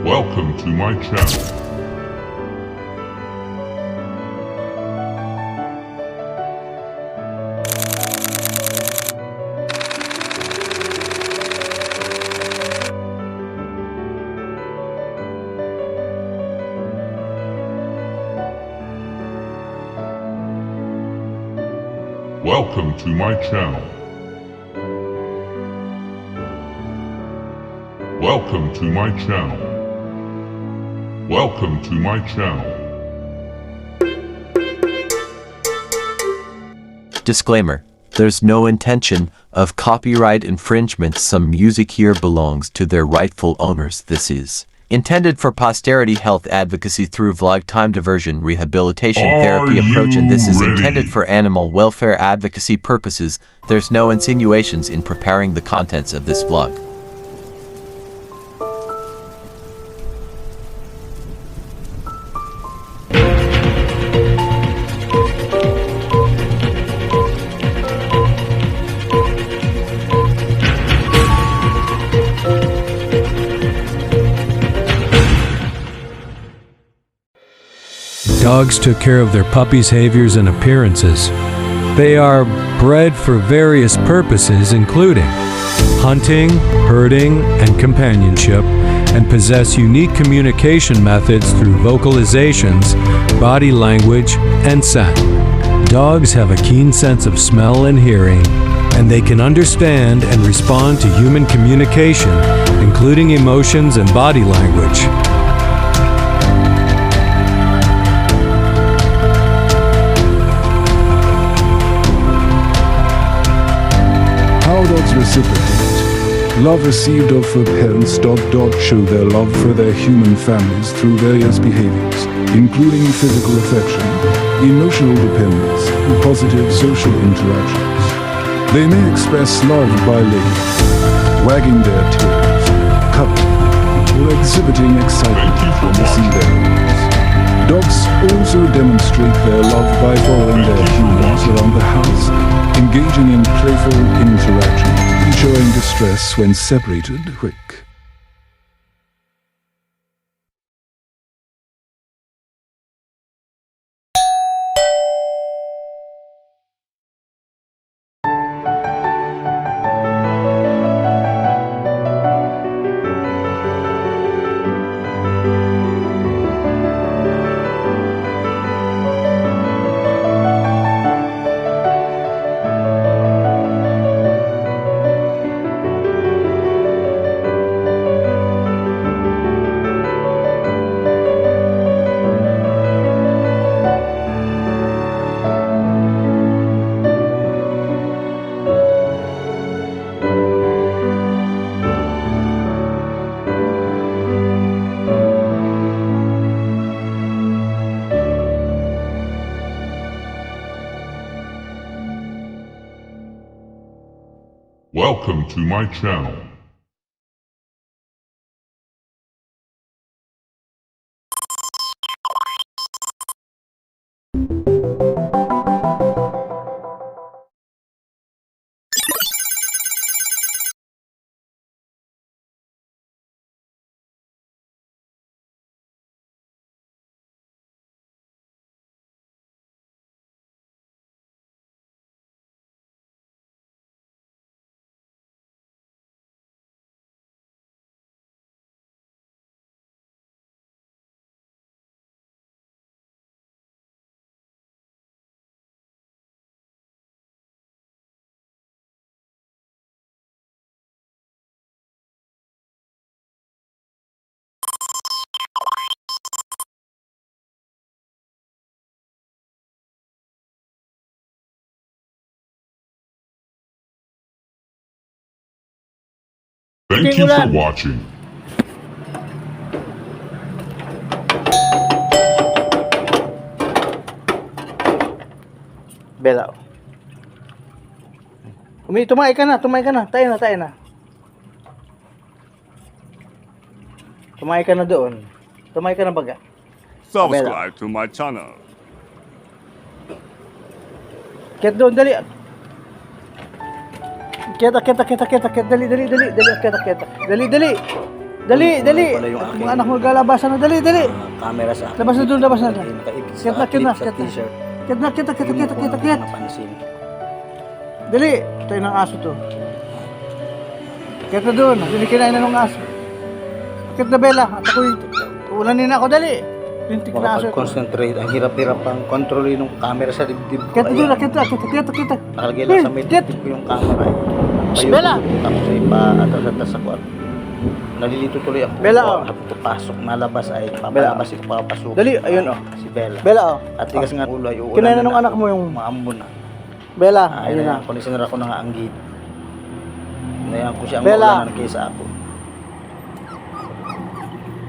Welcome to my channel. Welcome to my channel. Welcome to my channel. Welcome to my channel. Disclaimer. There's no intention of copyright infringement. Some music here belongs to their rightful owners. This is intended for posterity health advocacy through vlog time diversion rehabilitation therapy approach, and this is intended for animal welfare advocacy purposes. There's no insinuations in preparing the contents of this vlog. Dogs took care of their puppies' behaviors and appearances. They are bred for various purposes, including hunting, herding, and companionship, and possess unique communication methods through vocalizations, body language, and scent. Dogs have a keen sense of smell and hearing, and they can understand and respond to human communication, including emotions and body language. How dogs reciprocate. Love received of their parents. Dogs show their love for their human families through various behaviors, including physical affection, emotional dependence, and positive social interactions. They may express love by licking, wagging their tails, cuddling, or exhibiting excitement when they see their owners. Dogs also demonstrate their love by following their humans around the house, engaging in playful interaction, and showing distress when separated. Quick. Welcome to my channel. Thank you for watching. Bella. Tumayo ka na. Tayo na. Tumayo ka na doon. Tumayo ka na baga. Subscribe to my channel. Ket doon, dali. Kita. Dali. Dali, dali. Pala yung aking Mga anak mo galabasan na. Dali, dali. camera sa akin. Labas na doon, labas na. Nakaipit Kit na, kit na, sa kit na. t-shirt. Kit na, kit na, kit na, kit na, kit na, kit. Napansin. Dali. Tayo ng aso to. Kit na doon. Hindi kinain na ng aso. Kit na, Bella. At ako'y ulanin na ako. Dali. Lintik na aso. Makapag-concentrate. Ang hirap-hirap ang kontrolin ng camera sa dibdib ko. Kit na doon, Ayan. kit na, kit na, kit na, kit na. Nakalagay lang sa may Kit. dibdib ko yung camera. Ayun. Bella! Tapos ay pa-atas-atas ako. At nalilito tuloy ako. Bella, oh. Papasok, nalabas ay papalabas yung papasok. Dali, ayun, oh. Si Bella. Bella, oh. At tigas nga ulo ay uulan. Kinain na na nung anak mo yung- maambon na. Bella, Ayun ayun na. na. Kondisyoner ako na nga ang gate. Ngayon ko siya ang Bella! maulan na kaysa ako.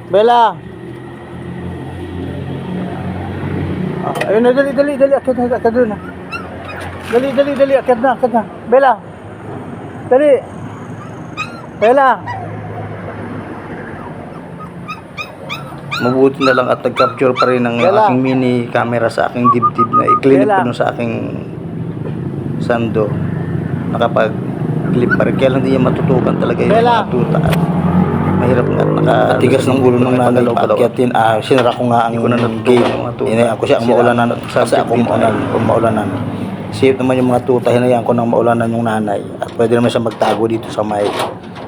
Bella! Ah, ayun na, dali, dali, dali. Akit na, akit doon. Dali, dali, dali. Akit na, akit na. Bella! Dali! Bella! Mabuti na lang at nag-capture pa rin ng Bella! aking mini camera sa aking dibdib na i-clip Bella! ko dun sa aking sando. Nakapag-clip pa rin. Kaya lang di niya matutukan talaga yung Bella! mga tuta. Mahirap nga. Nakatigas ng ulo ng nanay pagkyatin. Sinara ko nga ang gate. Hinayaan ko siya ang maulanan. Kasi ako maulanan. Safe naman yung mga tuta. Hinayaan ko ng maulanan yung nanay. At pwede naman siya magtago dito sa may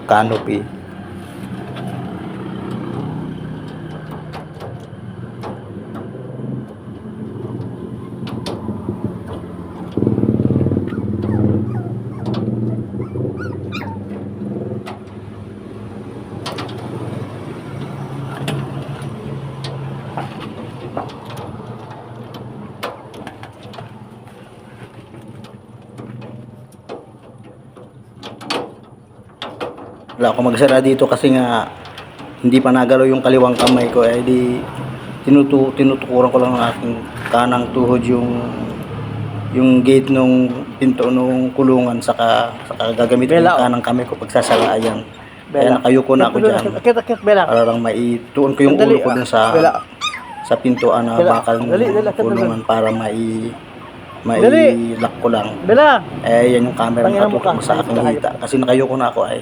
canopy. Wala ako magsara dito kasi nga hindi pa nagalaw yung kaliwang kamay ko eh di tinutukuran ko lang ng aking kanang tuhod yung gate nung pinto nung kulungan saka gagamitin Bella, yung kanang kamay ko pagsasara ayan. Kaya nakayuko na ako Akit doon, dyan akit, akit, Bella. para lang maituon ko yung Dali, ulo ko dun sa Bella. pintuan na Bella, bakal ng dali, dali, akit na kulungan para Dali. lock ko lang. Bella! Eh yan yung camera Tangina na mo ka. katutok sa aking hita kasi nakayuko na ako ay.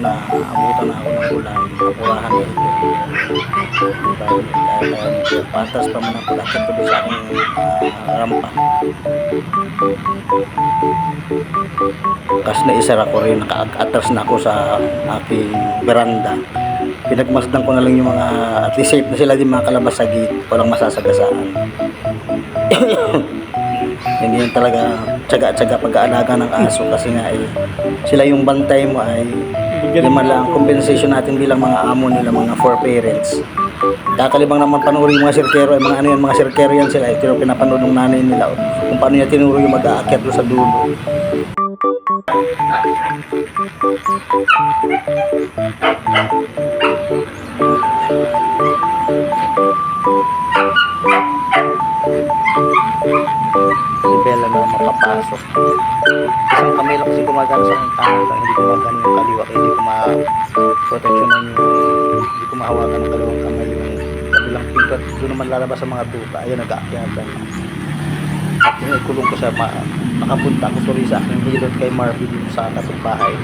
Na abutan na ako ng ulan, kapurahan na ito. Dahil patas pa man ang pagkakit ko sa aking rampa. Kas na isara ko rin, naka-atras na ako sa aking veranda. Pinagmasdan ko na lang yung mga, at least safe na sila din mga kalabas sa gate, walang masasagasaan. Hindi yun talaga tsaga-tsaga pag-aalaga ng aso kasi nga eh, sila yung bantay mo ay lima lang compensation natin bilang mga amo nila, mga four parents. Kakalibang naman panuri yung mga sirkero, ay mga ano yan, mga sirkero yan sila, pero pinapanood ng nanay nila kung paano niya tinuro yung mag-aakyat doon sa dulo. Si Bella na makapasok. Isang kamay lang kasi gumagana sa aking kanan lang, hindi gumagana yung kaliwa, kaya hindi ko ma-protectionan hindi ko mahawakan ng kalawang kamay yung kabilang pinto at doon naman lalabas sa mga tuta. Ayun, nag-aakyatan. At kulong ko siya, nakapunta ako tuloy sa aking hilot kay Marby dito sa kapitbahay.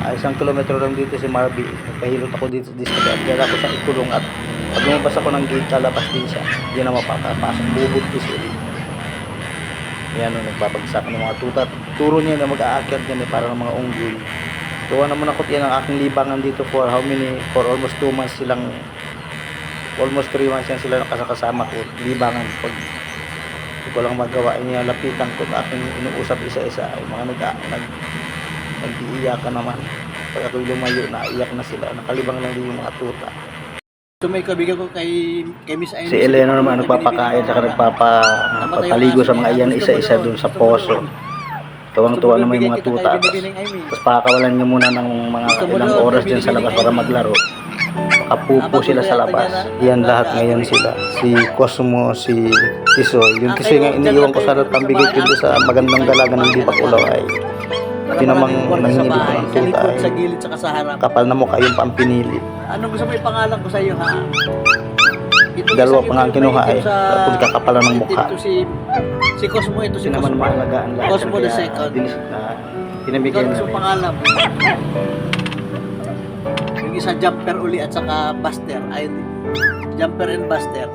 1 kilometro lang dito si Marby. Nagpahilot ako dito at kaya ako sa ikulong at pag lumabas ako ng gate, lalabas din siya. Hindi na mapapasok, bubuntis ulit. Yan o, nagbabagsak ng mga tuta. Turo niya na mag-aakyat yan eh, para ng mga unggoy. Tuwa naman ako yan ang aking libangan dito for almost 2 months silang, almost 3 months yan sila nakasakasama ko. Libangan. Pag hindi ko lang magawa, niya lapitan ko at aking inuusap isa-isa. Ay mga nag-iiyakan naman. Pag ako'y lumayo, naiyak na sila. Nakalibang lang din yung mga tuta. Ito may kabigan ko kay Miss Aino. Si Elena naman nagpapakain at nagpapaligo sa mga iyan isa-isa dun sa poso. Tuwang-tuwa na may mga tuta. Tapos pakakawalan niyo muna ng mga ilang oras dyan sa labas para maglaro. Makapupo sila sa labas. Yan lahat ngayon sila. Si Cosmo, si Tisoy. Yung Tisoy nga iniiwan ko sana pambigay ko doon sa magandang dalaga ng Di Bakulaw ay hindi namang nanginginig ko ng tuta ay sa gilid sa harap. kapal na mukha yung pampinili. Anong gusto mo ipangalan ko sa iyo, ha? Ito Dalawa isang pa nga ang kinuha information eh. sa- Tapos kakapalan ng mukha. Ito si Cosmo, ito si Hindi naman Cosmo. maalagaan lahat. Cosmo yan, the kaya second. pinabigay Ikaw na gusto rin. pangalan. Yung isa Jumper uli at saka Buster. Ayun. Jumper and Buster.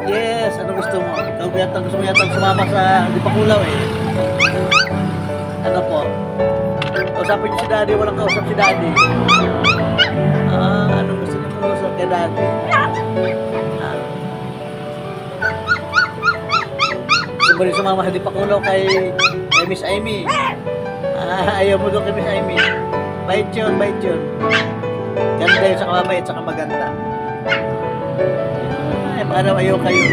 Yes, ano gusto mo? Ikaw gusto mo yata sumama sa Di Bakulaw eh. Ano po? Kausapin niyo si Daddy, walang kausap si Daddy. Anong gusto niyo kausap kay Daddy? Gusto mo rin sumama sa Di Bakulaw kay Miss Amy. Ayaw mo doon kay Miss Amy. Bait yun, bait yun. Ganda yun, saka mabait, saka maganda. Ay, paano ayaw kayo?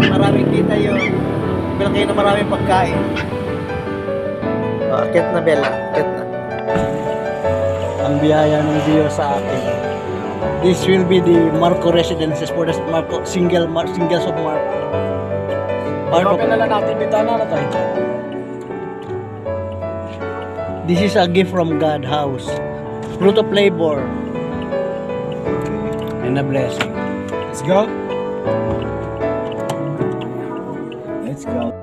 Maraming kita yun. Bilang kayo na maraming pagkain. Akit na, Bella. Akit na. Ang biyaya ng Diyos sa akin. This will be the Marco residences for the singles of Marco. Marco. natin bitana na tayo. This is a gift from God house. Fruit of labor. And a blessing. Let's go. Let's go.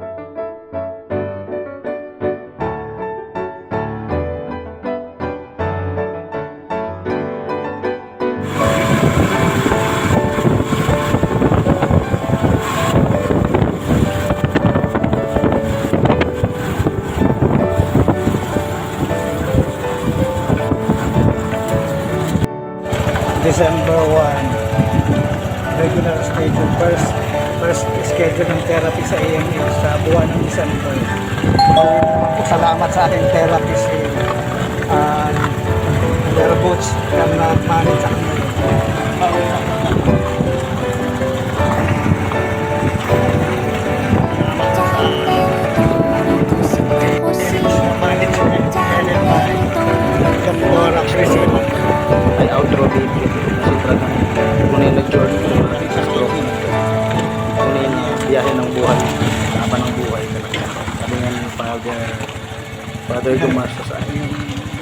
December 1. Regular schedule. First schedule ng therapy sa AMH sa buwan ng December. Salamat sa ating therapist si Boots ng manage sa kanila. Ay outro video. Kasi talagang tunay na journey ko natin sa stroke. Tunay na biyahe ng buhay. Laban ng buhay talaga. Sabi nga ng Father Dumas sa akin.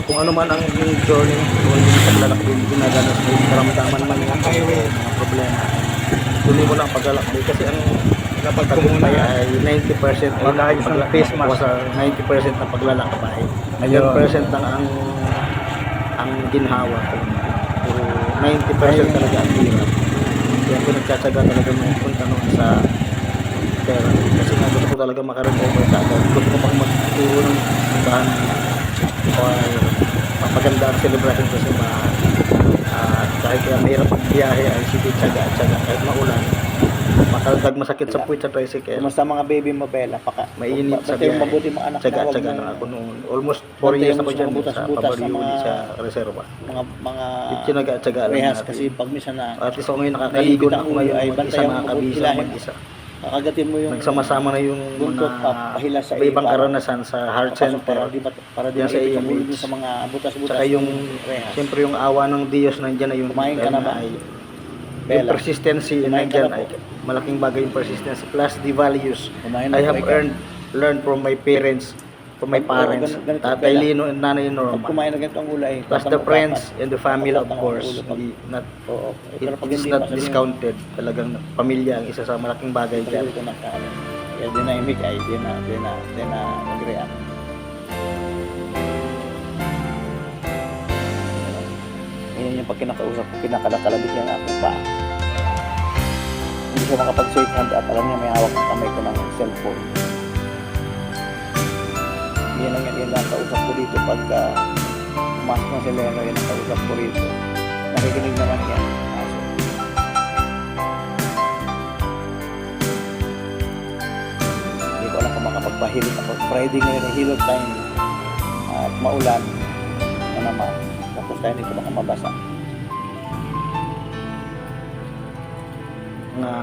Kung ano man ang yung journey, kung hindi sa lalakbay, ginaganos mo, karamdaman man yung mga problema. Tuloy mo lang paglalakbay kasi ang napagtagumpay ay 90% face mask, 90% na paglalakbay. 10% lang ang ginhawa ko. Puro 90% talaga ang hirap. Kaya ako nagtsatsaga talaga nung punta noon sa pera. Kasi nga gusto ko talaga makarecover sa agad. Gusto ko magturo ng bahan o mapaganda ang celebration ko sa bahan. Dahil kaya mahirap ang biyahe ay sige tsaga-tsaga kahit maulan. Makaldag masakit sa puwit sa tricycle. Kumusta mga baby mo, Bella? Mainit sa Basta yung biyahe. mabuti mga anak na Tsaga-tsaga wag lang mo- ako noon. Almost 4 years ako dyan sa butas-butas na Pabaliuli mga- sa reserva. mga Tinaga-tsaga lang rehas natin. kasi pag minsan na At least ako ngayon nakakaligo na ako ngayon ay mag-isa bantayan mo nakakabisa hilahin. mag-isa. kakagatin mo yung Nagsama-sama na yung buntot mga pahila sa iba-ibang iba. karanasan sa heart Papasok center. para di Yan sa makapulog AMH. sa mga butas-butas. Saka yung, ng rehas. siyempre yung awa ng Diyos nandiyan na yung Kumain ka na ba? yung Bella, persistency kumain ka nandiyan na ay po. malaking bagay yung persistency plus the values. Kumain na I po have ikaw. learned from my parents, from my parents, ganito, Tatay Bella. Lino and Nanay Pag Norma. kumain na ganito ang ulay, Plus the friends and the family of course. Hindi, not, Oo. Pero pag it's hindi not masabi mo, discounted. Talagang pamilya ang isa sa malaking bagay Kaya dyan. ito nagkaan. Kaya dynamic ay di na mag-react. Yan yung pag kinakausap ko, kinakalakalabit yung aking pa. Hindi siya makapag-shake hand at alam niya may hawak ng kamay ko ng cellphone. Yan lang yan lang kausap ko dito pagka pumasok na si Leno, yan ang kausap ko rito. Nakikinig naman yan. Aso. Hindi ko alam kung makapagpahilot ako. Friday ngayon ay hilot time at maulan na naman. Tapos tayo dito baka mabasa. Mga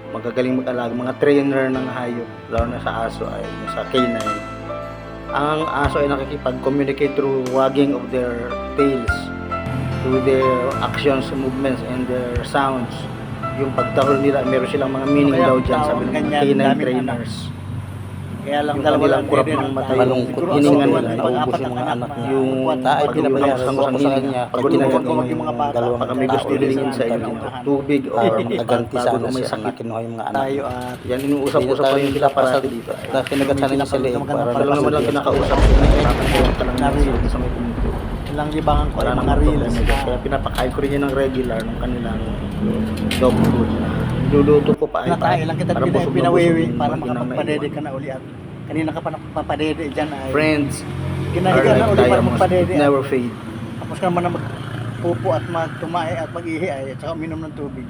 magagaling mag-alaga, mga trainer ng hayop, lalo na sa aso ay sa canine. Ang aso ay nakikipag-communicate through wagging of their tails, through their actions, movements, and their sounds. Yung pagtahol nila, meron silang mga meaning Kaya daw ang dyan, tao, sabi ng mga ganyan, canine daming trainers. Kaya lang Yung dalawa kanilang lang kurap din ng ang mata, tao. malungkot, Siguro hininga asawa, nila, may naubos pag-apat yung ang mga anak na yung pagkwat, tayo, pag pinabayaan pinabayaan ko sa sa kanya, hininga, pag pag tinawag tinawag yung mga bata, baka may tao gusto din hilingin sa sa akin, inyo, unahan. tubig or Maganti pagod sana o may siya na sakit. kinuha yung mga anak. Tayo at yan, inuusap-usap ko yung sila parati dito. Kinagat sana niya sa leeg para Alam naman lang kinakausap ko na pinapakain ka lang sa may pinito. Ilang libangan ko Wala ay mga namang reels. problema. Kaya pinapakain ko rin yun ng regular ng kanilang dog food. Niluluto ko pa ay Tayo lang kita para busog na pinawiwi busog para yung makapagpadede ka na uli at kanina ka pa nagpapadede dyan ay friends ginahiga na uli para diamonds, magpadede it never fade. tapos ka naman na magpupo at magtumae at mag-ihi ay at saka uminom ng tubig.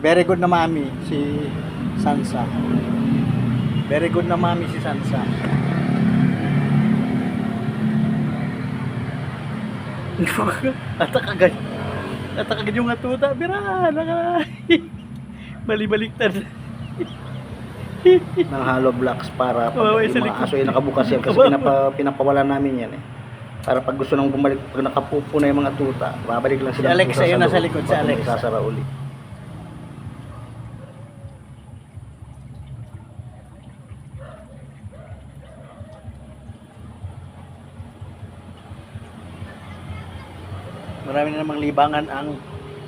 Very good na mami si Sansa. Very good na mami si Sansa. Atakagad yung atuta. Bira, bali-baliktad. Ng hollow blocks para pag Kawawa yung sa mga likod. aso ay nakabukas yan kasi pinapawalan namin yan eh. Para pag gusto nang bumalik, pag nakapupo na yung mga tuta, babalik lang Si sila. Alexa yun nasa likod, si Alexa. Sasara uli. Marami na namang libangan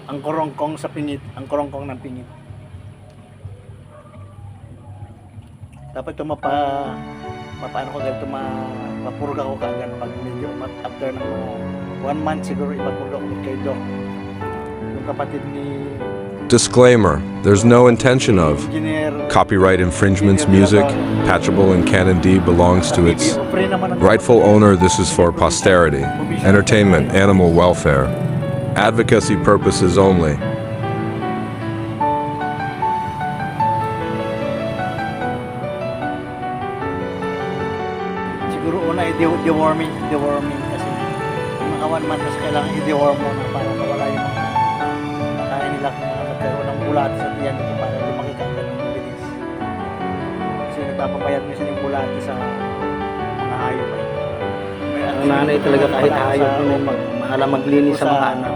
ang korongkong sa pingit, ang korongkong ng pingit. Dapat ito paano ko ganito mapurga ko kagad pag medyo after ng mga 1 month siguro ipapurga ko kay Doc. Yung kapatid ni Disclaimer: there's no intention of Engineer copyright infringements music, patchable in Canon D belongs to its free naman ang rightful owner. This is for posterity, entertainment, animal welfare, advocacy purposes only. siguro una i-deworming kasi mga 1 month kasi kailangan i-deworm mo na para mawala yung mga kaya nila kung mga nagkaroon ng bulati sa tiyan dito para lumaki ka agad ng bilis kasi nagpapapayat minsan yung bulati sa mga hayop ay Ang nanay talaga kahit hayop nun, maalam maglinis sa mga anak.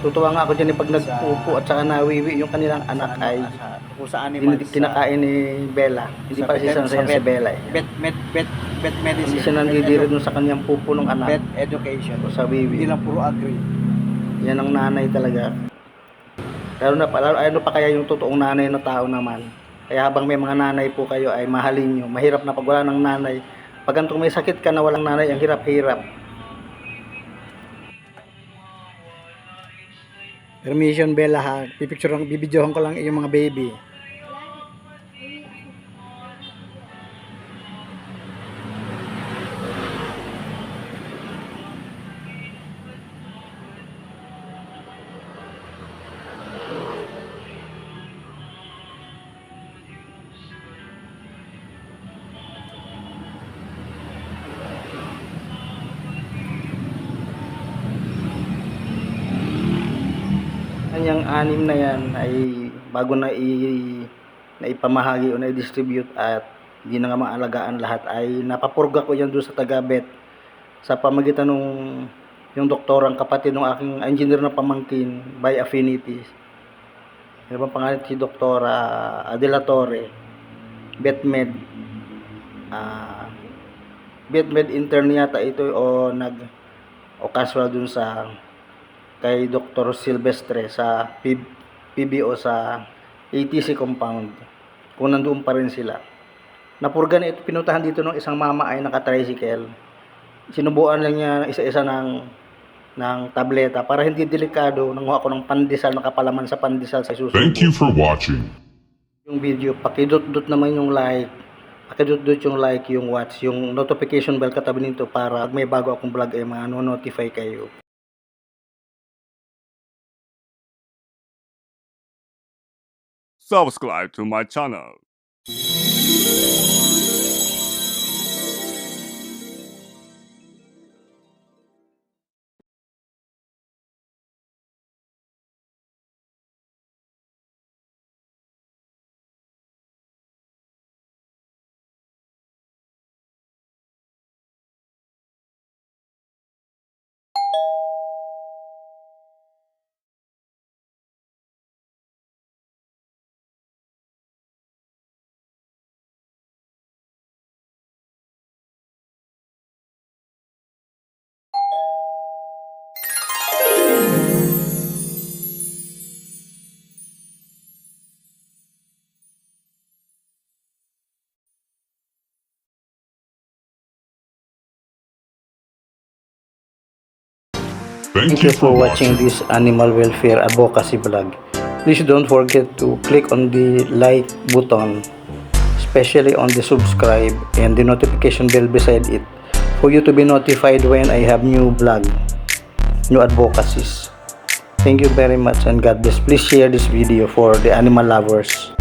Tutuwa nga ako dyan pag nagpupo at saka nawiwi yung kanilang anak ay kung sa animals kinakain ni Bella. Hindi pa si Sansa yan si Bella eh. vet Hindi medicine siya nandidiri dun sa kanyang pupo ng anak. vet education O sa wiwi. hindi lang puro agree. Yan ang nanay talaga. Ano pa kaya yung totoong nanay na tao naman. Kaya habang may mga nanay po kayo ay mahalin nyo. Mahirap na pag wala ng nanay. Pag ganito may sakit ka na walang nanay, ang hirap-hirap. Permission Bella ha, bibidyohan ko lang yung mga baby. Kanyang anim na yan ay bago na ipamahagi o na i-distribute at hindi na nga maalagaan lahat ay napapurga ko yan doon sa taga-vet sa pamagitan ng yung doktorang kapatid ng aking engineer na pamangkin by affinity. Ano bang pangalan si Doktora Adela Torre, VetMed. VetMed intern yata ito o casual dun sa kay Dr. Silvestre sa PBO sa ATC compound. Kung nandoon pa rin sila. Napurga na ito, pinuntahan dito ng isang mama ay naka-tricycle. Sinubuan lang niya isa-isa ng tableta para hindi delikado. Nanguha ko ng pandesal, nakapalaman sa pandesal sa susunod. Thank you for watching. Yung video, pakidot-dot naman yung like. Pakidot-dot yung like, yung watch, yung notification bell katabi nito para pag may bago akong vlog ay ma-notify kayo. Subscribe to my channel. Thank you for watching this animal welfare advocacy vlog. Please don't forget to click on the like button, especially on the subscribe and the notification bell beside it, for you to be notified when I have new vlog, new advocacies. Thank you very much and God bless. Please share this video for the animal lovers.